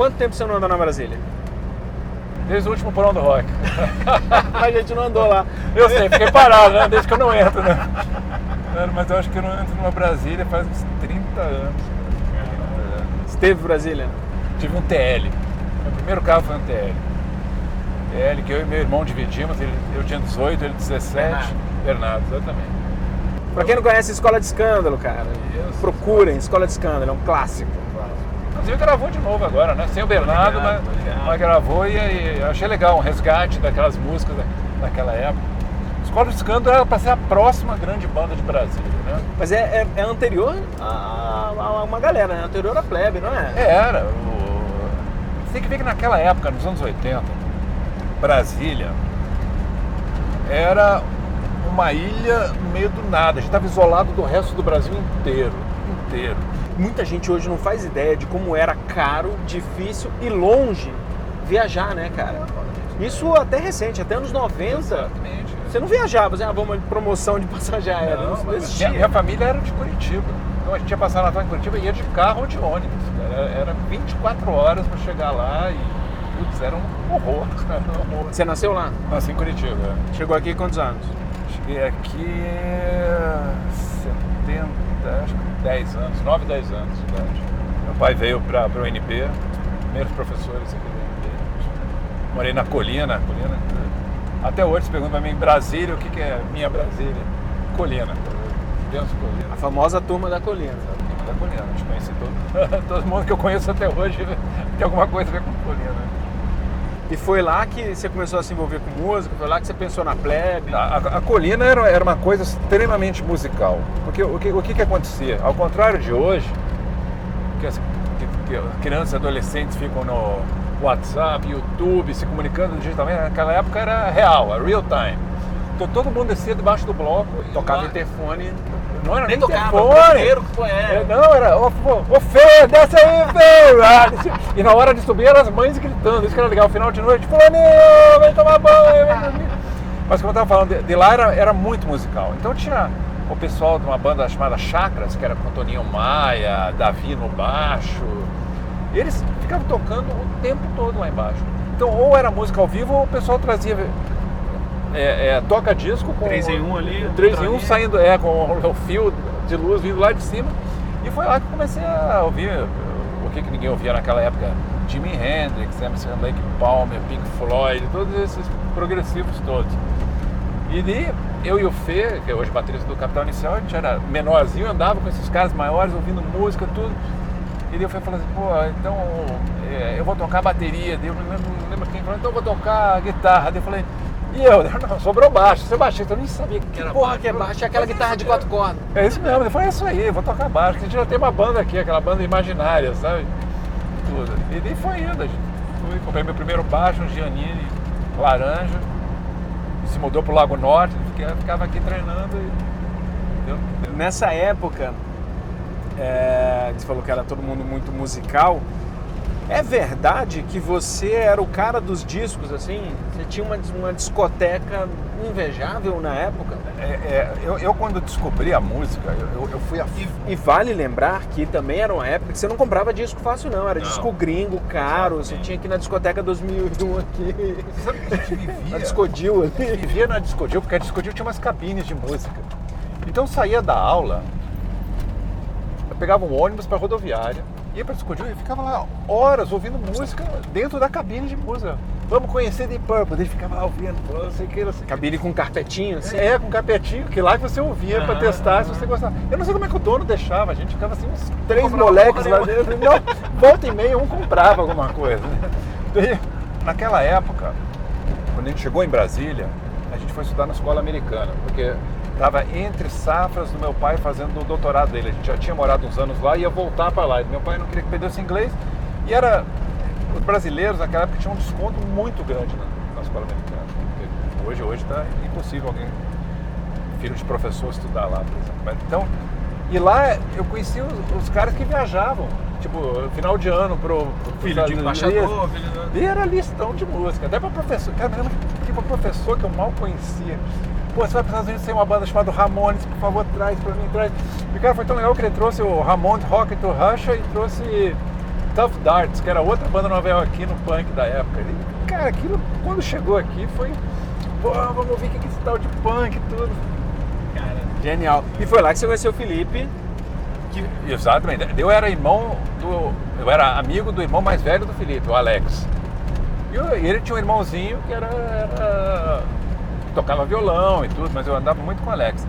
quanto tempo você não anda na Brasília? Desde o último Porão do Rock. A gente não andou lá. Eu sei, fiquei parado, né? Desde que eu não entro, né? Mas eu acho que eu não entro numa Brasília faz uns 30 anos. Esteve em Brasília? Tive um TL. Meu primeiro carro foi um TL. TL que eu e meu irmão dividimos. Eu tinha 18, ele 17. Bernardo, exatamente. Pra quem não conhece Escola de Escândalo, cara, procurem Escola de Escândalo, é um clássico. Inclusive gravou de novo agora, né? Sem o Bernardo, mas gravou e achei legal, um resgate daquelas músicas daquela época. Escola de Escândalo era para ser a próxima grande banda de Brasília, né? Mas é anterior a uma galera, né? Anterior à plebe, não é? Era. Você tem que ver que naquela época, nos anos 80, Brasília era uma ilha no meio do nada. A gente estava isolado do resto do Brasil inteiro. Muita gente hoje não faz ideia de como era caro, difícil e longe viajar, né, cara? Isso até recente, até anos 90. Exatamente. Você não viajava, você vamos de promoção de passagem aérea. Não existia. Minha família era de Curitiba. Então a gente ia passar Natal em Curitiba e ia de carro ou de ônibus. Era 24 horas para chegar lá e putz, era um horror. Você nasceu lá? Nasci em Curitiba. Chegou aqui quantos anos? Cheguei aqui 70, acho que 10 anos, 9, 10 anos de idade. Meu pai veio para o UNB, primeiros professores aqui do UNB. Morei na Colina. Até hoje se pergunta para mim, Brasília, o que é minha Brasília? Colina. Penso Colina. A famosa turma da Colina. A turma da Colina, a gente conhece todo mundo que eu conheço até hoje tem alguma coisa a ver com Colina. E foi lá que você começou a se envolver com música? Foi lá que você pensou na plebe? A Colina era uma coisa extremamente musical. Porque o que acontecia? Ao contrário de hoje, que crianças e adolescentes ficam no WhatsApp, YouTube, se comunicando digitalmente, naquela época era real, era real time. Então todo mundo descia debaixo do bloco. Tocava interfone. Não era nem interfone. Não, era, ô Fê, desce aí, Fê! E na hora de subir eram as mães gritando, isso que era legal, final de noite, fulaninho, vem tomar banho, vem dormir. Mas como eu estava falando, de lá era muito musical. Então tinha o pessoal de uma banda chamada Chakras, que era com Toninho Maia, Davi no baixo. Eles ficavam tocando o tempo todo lá embaixo. Então ou era música ao vivo ou o pessoal trazia... toca-disco com 3 em 1 ali, 3 em 1 saindo com o fio de luz vindo lá de cima, e foi lá que comecei a ouvir o que ninguém ouvia naquela época: Jimi Hendrix, Emerson, Lake Palmer, Pink Floyd, todos esses progressivos todos. E daí eu e o Fê, que é hoje baterista do Capital Inicial, a gente era menorzinho, andava com esses caras maiores ouvindo música, tudo. E daí o Fê falou assim, pô, então eu vou tocar bateria. Daí eu não lembro quem falou, então eu vou tocar guitarra. Daí eu falei, e eu? Não, sobrou baixo, você é baixista, eu nem sabia que era porra que é baixo, é aquela guitarra de 4 cordas. É isso mesmo, eu falei, é isso aí, vou tocar baixo, que a gente já tem uma banda aqui, aquela banda imaginária, sabe? Tudo. E daí foi indo, comprei meu primeiro baixo, um Giannini laranja, se mudou pro Lago Norte, ficava aqui treinando e deu. Nessa época, você falou que era todo mundo muito musical. É verdade que você era o cara dos discos, assim? Você tinha uma discoteca invejável na época? Eu quando descobri a música, eu fui a... E vale lembrar que também era uma época que você não comprava disco fácil não, era disco gringo, caro, você tinha que ir na discoteca 2001 aqui. Você sabe que a gente vivia? Na Discodil ali. Vivia na Discodil, porque a Discodil tinha umas cabines de música. Então eu saía da aula, eu pegava um ônibus para rodoviária, ia para Discodil e ficava lá horas ouvindo música dentro da cabine de música. Vamos conhecer Deep Purple, ele ficava lá ouvindo, não sei o que, não sei o que. Cabine com carpetinho, assim? Com carpetinho, que lá que você ouvia para testar se você gostava. Eu não sei como é que o dono deixava, a gente ficava assim, uns 3 moleques lá dentro. Não, volta e meia um comprava alguma coisa. Daí, naquela época, quando a gente chegou em Brasília, a gente foi estudar na escola americana, porque estava entre safras do meu pai fazendo o doutorado dele. A gente já tinha morado uns anos lá e ia voltar para lá. E meu pai não queria que perdesse inglês. E os brasileiros naquela época tinham um desconto muito grande na escola americana. Porque hoje está impossível alguém, filho de professor, estudar lá, por exemplo. Mas, então, e lá eu conheci os caras que viajavam. Tipo, final de ano pro filho de embaixador, e era listão de música. Até para professor. Cara, me lembro que para professor que eu mal conhecia. Pô, você vai para os Estados Unidos, tem uma banda chamada Ramones, por favor, traz pra mim, traz. E o cara foi tão legal que ele trouxe o Ramones Rocket to Russia e trouxe Tough Darts, que era outra banda nova-iorquina punk da época. E, cara, aquilo, quando chegou aqui, foi... Pô, vamos ouvir o que é esse tal de punk e tudo. Cara, genial. E foi lá que você conheceu o Felipe. Exatamente. Eu era amigo do irmão mais velho do Felipe, o Alex. E ele tinha um irmãozinho que tocava violão e tudo, mas eu andava muito com o Alex.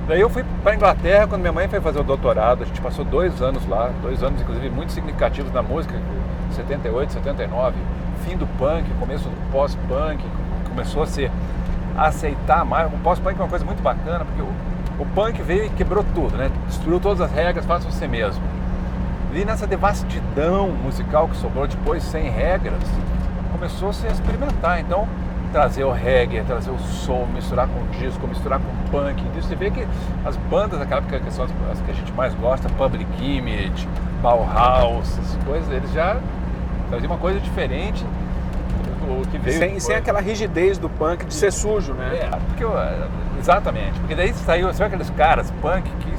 Daí eu fui para a Inglaterra quando minha mãe foi fazer o doutorado. A gente passou 2 anos lá, 2 anos inclusive muito significativos na música, 78, 79, fim do punk, começo do pós-punk, começou a se aceitar mais. O pós-punk é uma coisa muito bacana, porque o punk veio e quebrou tudo, né? Destruiu todas as regras, faça você mesmo. E nessa devastidão musical que sobrou depois, sem regras, começou a se experimentar. Então, trazer o reggae, trazer o soul, misturar com disco, misturar com punk. E você vê que as bandas daquela época, que são as que a gente mais gosta, Public Image, Bauhaus, essas coisas, eles já traziam uma coisa diferente. O que veio sem aquela rigidez do punk de ser sujo, né? Exatamente, porque daí saiu, você vê aqueles caras punk que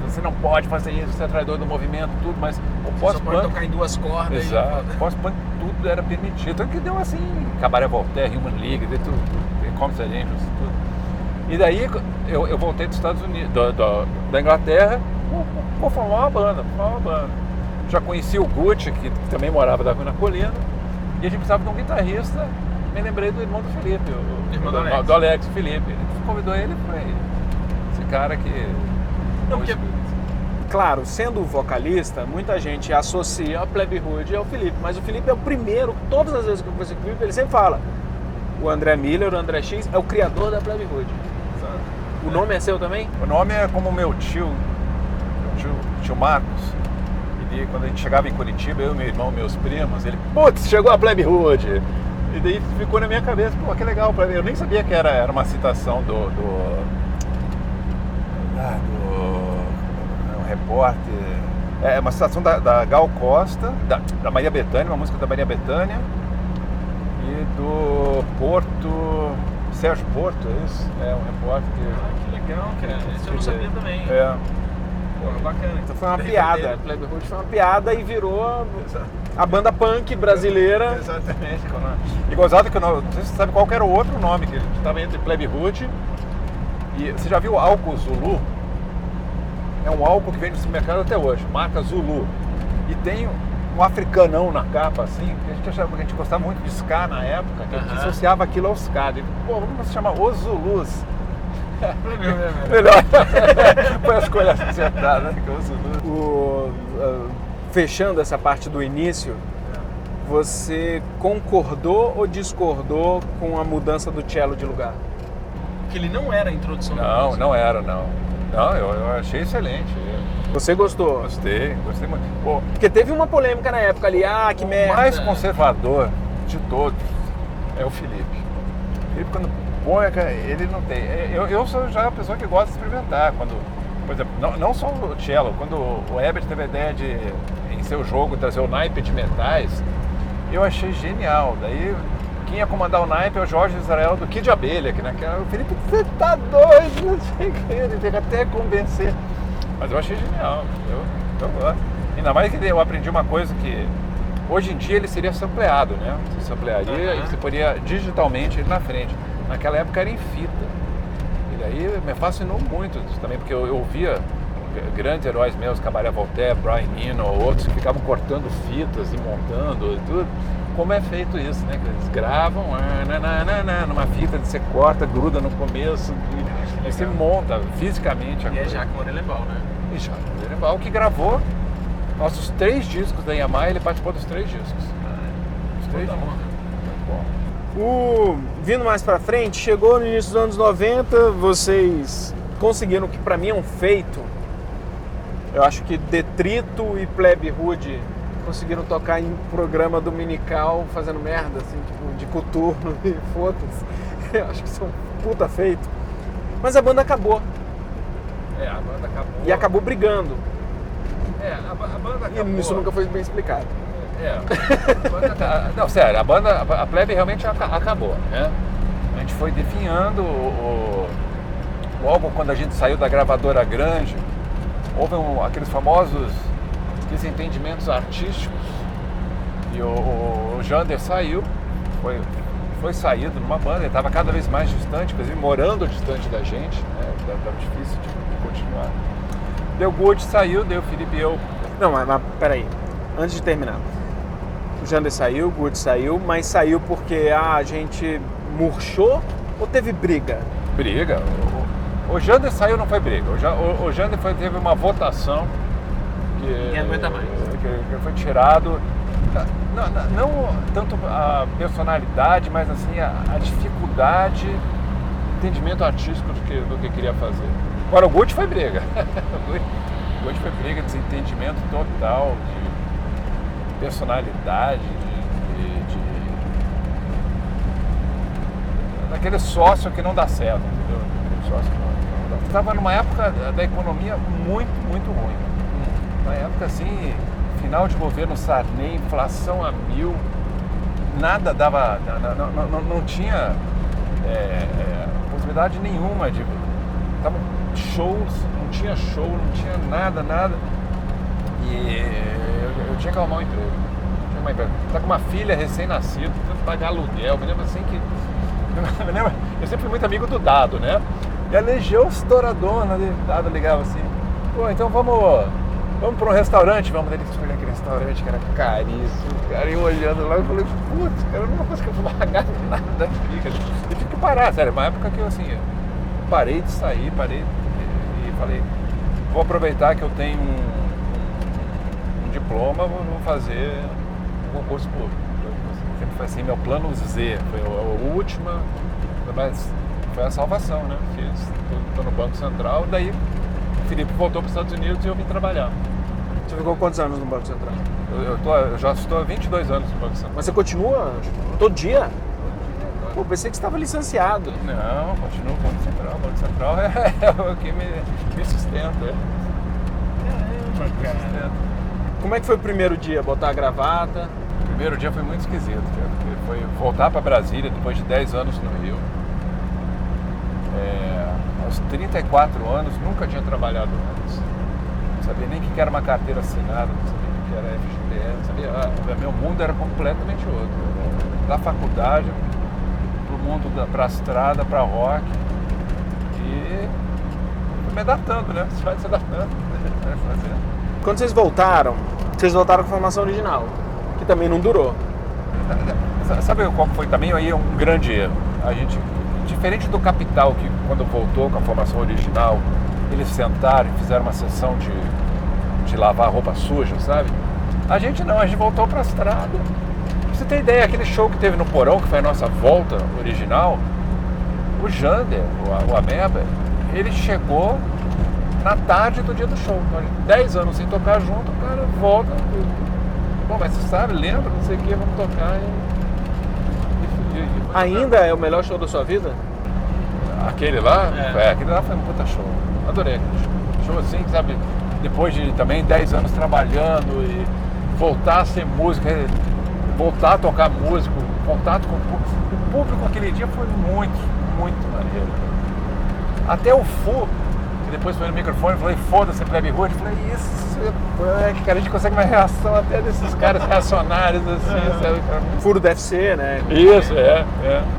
você não pode fazer isso, você é traidor do movimento, tudo, mas o pós-punk... Só pode tocar em 2 cordas. Exato, o pós-punk tudo era permitido, tanto que deu assim, Cabaret Voltaire, Human League, tudo, Comets and Angels, tudo. E daí eu voltei dos Estados Unidos, da Inglaterra, vou formar uma banda. Já conheci o Gucci, que também morava da Rua na Colina, e a gente precisava de um guitarrista. Me lembrei do irmão do Felipe, do Alex Felipe. Ele convidou ele, foi esse cara que... Claro, sendo vocalista, muita gente associa a Plebe Hood ao Felipe, mas o Felipe é o primeiro, todas as vezes que eu conversei com o Felipe, ele sempre fala: o André Miller, o André X, é o criador da Plebe Hood. O nome é seu também? O nome é como o meu tio Marcos. Ele, quando a gente chegava em Curitiba, eu, meu irmão, meus primos, ele, putz, chegou a Plebe Hood. E daí ficou na minha cabeça, pô, que legal, eu nem sabia que era uma citação do repórter, é uma citação da Gal Costa, da Maria Bethânia, uma música da Maria Bethânia, e do Sérgio Porto, é isso? É um repórter que legal, cara, isso eu não sabia também. Pô, bacana. Então foi uma piada, Plebe Hood foi uma piada e virou a banda punk brasileira. Exatamente. E gozado que eu não sei se você sabe qual era o outro nome, que estava entre Plebe Hood e... Você já viu o álcool Zulu? É um álcool que vende no supermercado até hoje, marca Zulu. E tem um africanão na capa, assim, que a gente achava, que a gente gostava muito de ska na época, que a gente associava aquilo ao ska. E, pô, vamos se chamar Os Zulus. Melhor. Foi a escolha acertada, né? Que é Os Zulus. Fechando essa parte do início, você concordou ou discordou com a mudança do cello de lugar? Que ele não era a introdução da música. Não era, não. Não, eu achei excelente. Você gostou? Gostei muito. Pô, porque teve uma polêmica na época ali, que merda. O mais conservador de todos é o Felipe. O Felipe, quando põe, ele não tem... Eu sou já a pessoa que gosta de experimentar. Quando, por exemplo, não só o cello, quando o Herbert teve a ideia de, em seu jogo, trazer o naipe de metais, eu achei genial. Daí... Quem ia comandar o naipe é o Jorge Israel do Kid Abelha, que naquela... O Felipe, você tá doido, não sei o que, ele tem que até convencer. Mas eu achei genial, eu gosto. Ainda mais que eu aprendi uma coisa que hoje em dia ele seria sampleado, né? Você samplearia e você poria digitalmente ele na frente. Naquela época era em fita. E daí me fascinou muito também, porque eu ouvia grandes heróis meus, Cabaret Voltaire, Brian Eno, outros que ficavam cortando fitas e montando e tudo. Como é feito isso, né? Que eles gravam numa fita, você corta, gruda no começo e você monta fisicamente a coisa. E é Jacques Morelenbaum, né? E Jacques Morelenbaum, que gravou nossos 3 discos da Yamaha, ele participou dos 3 discos. Os 3 discos. Muito bom. Vindo mais pra frente, chegou no início dos anos 90, vocês conseguiram, que pra mim é um feito, eu acho que Detrito e Plebe Hood conseguiram tocar em programa dominical fazendo merda, assim, tipo, de coturno e fotos. Eu acho que isso é um puta feito. Mas a banda acabou. A banda acabou. E acabou brigando. A banda acabou. E isso nunca foi bem explicado. Não, sério, a Plebe realmente acabou, né? A gente foi definhando o álbum quando a gente saiu da gravadora grande. Houve aqueles famosos desentendimentos artísticos E o Jander saiu, foi saído numa banda, ele estava cada vez mais distante, inclusive morando distante da gente, né? Estava difícil de continuar. Deu Good, saiu, deu Felipe e eu. Não, mas peraí, antes de terminar. O Jander saiu, o Good saiu, mas saiu porque a gente murchou ou teve briga? Briga. O Jander saiu, não foi briga. O Jander teve uma votação que Ninguém aguenta mais. Que foi tirado. Não tanto a personalidade, mas assim a dificuldade, entendimento artístico do que queria fazer. Agora o Gucci foi briga. O Gucci foi briga, desentendimento total de personalidade, daquele sócio que não dá certo, entendeu? Sócio que não dá. Estava numa época da economia muito, muito ruim. Uma época assim, final de governo Sarney, inflação a 1000, nada dava, não tinha possibilidade nenhuma de... Estavam shows, não tinha show, não tinha nada. E eu tinha que arrumar um emprego. Tá com uma filha recém-nascida, tentando pagar aluguel. Me lembro assim que... Eu sempre fui muito amigo do Dado, né? E a Legião estouradona, o Dado ligava assim: pô, então vamos para um restaurante. Vamos, ele escolheu aquele restaurante que era caríssimo, cara. E eu olhando lá, eu falei: putz, cara, eu não consigo pagar nada aqui, cara. E tive que parar, sério. Uma época que eu assim, parei de sair, e falei: vou aproveitar que eu tenho um diploma, vou fazer um concurso público. Sempre foi assim, meu plano Z, foi a última, mas foi a salvação, né? Estou no Banco Central, daí o Felipe voltou para os Estados Unidos e eu vim trabalhar. Você ficou quantos anos no Banco Central? Eu já estou há 22 anos no Banco Central. Mas você continua todo dia? Pô, pensei que você estava licenciado. Não, continuo no Banco Central. O Banco Central é o que me sustenta. Caramba, cara. Como é que foi o primeiro dia? Botar a gravata? O primeiro dia foi muito esquisito, cara, porque foi voltar para Brasília depois de 10 anos no Rio. Aos 34 anos, nunca tinha trabalhado antes. Não sabia nem o que era uma carteira assinada, não sabia o que era FGTS, não sabia. Meu mundo era completamente outro. Da faculdade pro mundo, pra estrada, pra rock. E fui me adaptando, né? Você vai se adaptando. Quando vocês voltaram com a formação original, que também não durou. Sabe qual foi também aí um grande erro? A gente, diferente do Capital, que quando voltou com a formação original, eles sentaram e fizeram uma sessão de lavar roupa suja, sabe? A gente não, a gente voltou pra estrada. Pra você ter ideia, aquele show que teve no Porão, que foi a nossa volta original, o Jander, o Ameba, ele chegou na tarde do dia do show. 10 anos sem tocar junto, o cara volta. Bom, mas você sabe, lembra, não sei o que, vamos tocar Ainda é o melhor show da sua vida? Aquele lá? Aquele lá foi um puta show. Adorei aquele show. Show assim, sabe, depois de também 10 anos trabalhando e voltar a ser música, voltar a tocar músico, contato com o público aquele dia foi muito, muito maneiro. Até o Fu, que depois foi no microfone, falei: foda-se, Plebe Rude. Falei: isso é cara, a gente consegue uma reação até desses caras reacionários assim, sabe? Furo DFC, né? Isso,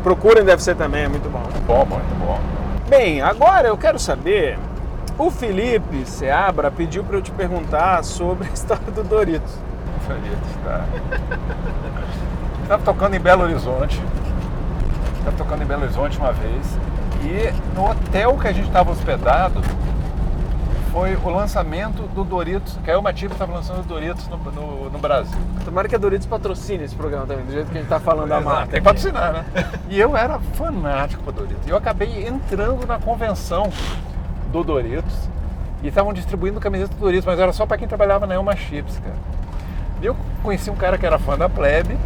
Procurem DFC também, é muito bom. Muito bom. Bem, agora eu quero saber, o Felipe Seabra pediu para eu te perguntar sobre a história do Doritos. Doritos, tá. Estava tocando em Belo Horizonte. Uma vez. E no hotel que a gente estava hospedado, foi o lançamento do Doritos, que a Elma Tiba estava lançando o Doritos no Brasil. Tomara que a Doritos patrocine esse programa também, do jeito que a gente está falando da marca. Tem que patrocinar, né? E eu era fanático por Doritos. E eu acabei entrando na convenção do Doritos e estavam distribuindo camiseta do Doritos, mas era só para quem trabalhava na Elma Chips, cara. E eu conheci um cara que era fã da Plebe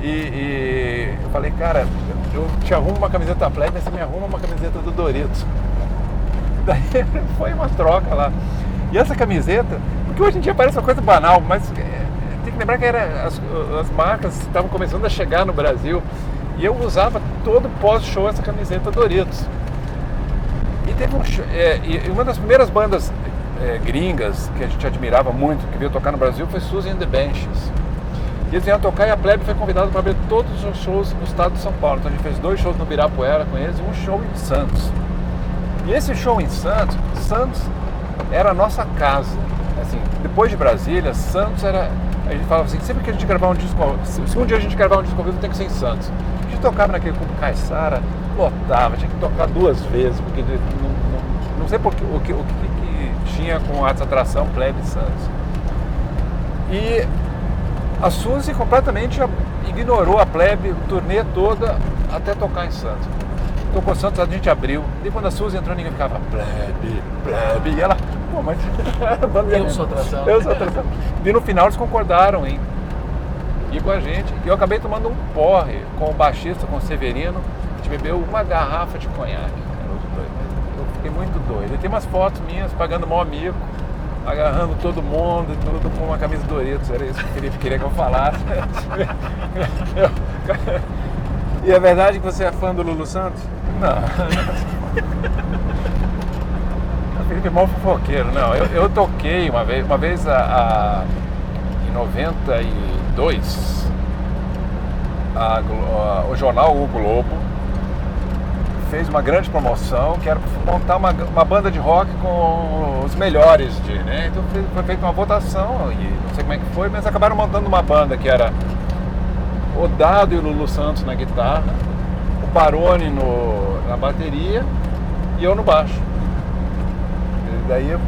e eu falei: cara, eu te arrumo uma camiseta da Plebe, mas você me arruma uma camiseta do Doritos. Daí foi uma troca lá. E essa camiseta, porque hoje em dia parece uma coisa banal, mas tem que lembrar que as marcas estavam começando a chegar no Brasil e eu usava todo pós-show essa camiseta Doritos. E teve e uma das primeiras bandas gringas que a gente admirava muito, que veio tocar no Brasil, foi Suzy and the Banshees. E eles vieram tocar e a Plebe foi convidada para abrir todos os shows no estado de São Paulo. Então a gente fez 2 shows no Ibirapuera com eles e um show em Santos. E esse show em Santos era a nossa casa. Assim, depois de Brasília, Santos era... A gente falava assim, sempre que a gente gravar um disco... Se um dia a gente gravar um disco ao vivo, tem que ser em Santos. A gente tocava naquele Clube Caiçara, lotava, tinha que tocar 2 vezes, porque não sei o que tinha com essa atração Plebe Santos. E a Suzy completamente ignorou a Plebe, o turnê toda, até tocar em Santos. Tocou Santos, a gente abriu. E quando a Suzy entrou, ninguém ficava Plebe. E ela, pô, mas... Eu sou atração. E no final eles concordaram em ir com a gente. E eu acabei tomando um porre com o baixista, com o Severino. A gente bebeu uma garrafa de conhaque. Eu fiquei muito doido. E tem umas fotos minhas pagando mó amigo, agarrando todo mundo e tudo com uma camisa Doritos. Era isso que o Felipe queria que eu falasse. E é verdade que você é fã do Lulu Santos? Não. O Felipe é mó fofoqueiro. Não, eu toquei uma vez em 92, o jornal O Globo fez uma grande promoção que era montar uma banda de rock com os melhores né? Então foi feita uma votação e não sei como é que foi, mas acabaram montando uma banda que era o Dado e o Lulu Santos na guitarra, o Barone na bateria e eu no baixo. E daí eu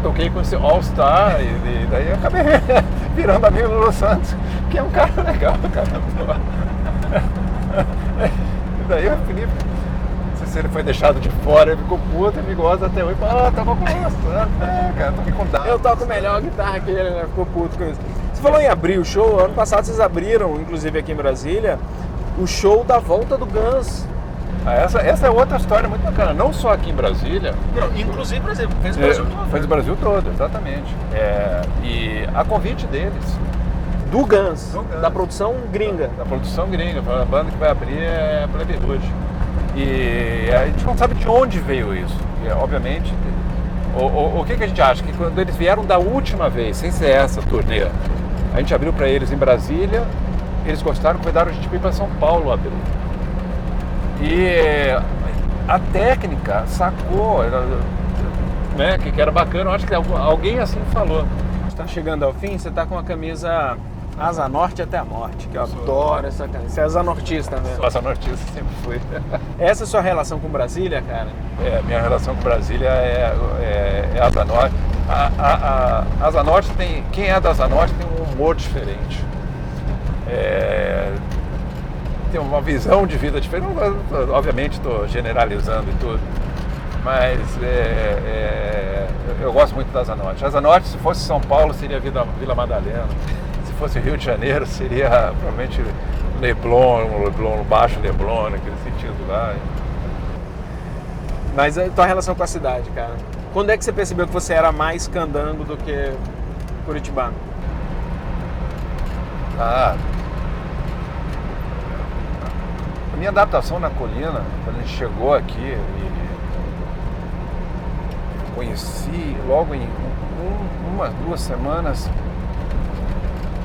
toquei com esse All-Star e daí eu acabei virando amigo do Lulu Santos, que é um cara legal, cara. E daí o Felipe, não sei se ele foi deixado de fora, ele ficou puto e me gosta até hoje. Tava com o Lulu Santos, cara, toquei com o Dado. Eu toco melhor a guitarra que ele, né? Ficou puto com isso. Você falou em abrir o show, ano passado vocês abriram, inclusive aqui em Brasília, o show da volta do Guns. Essa é outra história muito bacana, não só aqui em Brasília. Não, inclusive, por exemplo, fez o Brasil todo. Fez o Brasil todo, exatamente. E a convite deles. Do Guns, da produção gringa. Da produção gringa, a banda que vai abrir é a Plebe Hoje. E a gente não sabe de onde veio isso. E, obviamente, o que a gente acha? Que quando eles vieram da última vez, sem ser essa turnê, a gente abriu para eles em Brasília, eles gostaram, convidaram a gente para ir para São Paulo abrir. E a técnica sacou, né, que era bacana, eu acho que alguém assim falou. Está chegando ao fim, você está com a camisa Asa Norte até a morte, que eu adoro essa camisa. Você é asa nortista mesmo. Asa nortista sempre fui. Essa é a sua relação com Brasília, cara? Minha relação com Brasília é Asa Norte. A Asa Norte tem, quem é da Asa Norte tem um humor diferente. Tem uma visão de vida diferente. Obviamente estou generalizando e tudo, mas eu gosto muito da Asa Norte. A Asa Norte, se fosse São Paulo, seria Vila Madalena. Se fosse Rio de Janeiro, seria provavelmente Leblon, Baixo Leblon, naquele sentido lá. Mas a tua relação com a cidade, cara? Quando é que você percebeu que você era mais candango do que curitibano? A minha adaptação na colina, quando a gente chegou aqui e conheci logo em 2 semanas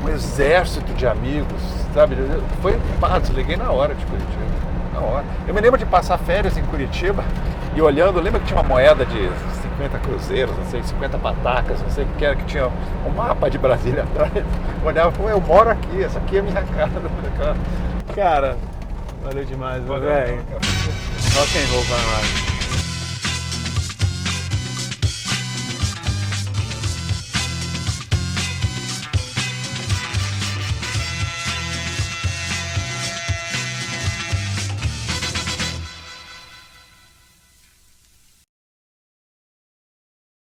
um exército de amigos, sabe? Desliguei na hora de Curitiba, na hora. Eu me lembro de passar férias em Curitiba e olhando, lembra que tinha uma moeda de 50 cruzeiros, não sei, 50 patacas, não sei o que era, que tinha um mapa de Brasília atrás. Eu olhava, pô, eu moro aqui, essa aqui é a minha casa. Cara, valeu demais, velho. Rock and roll pra nós.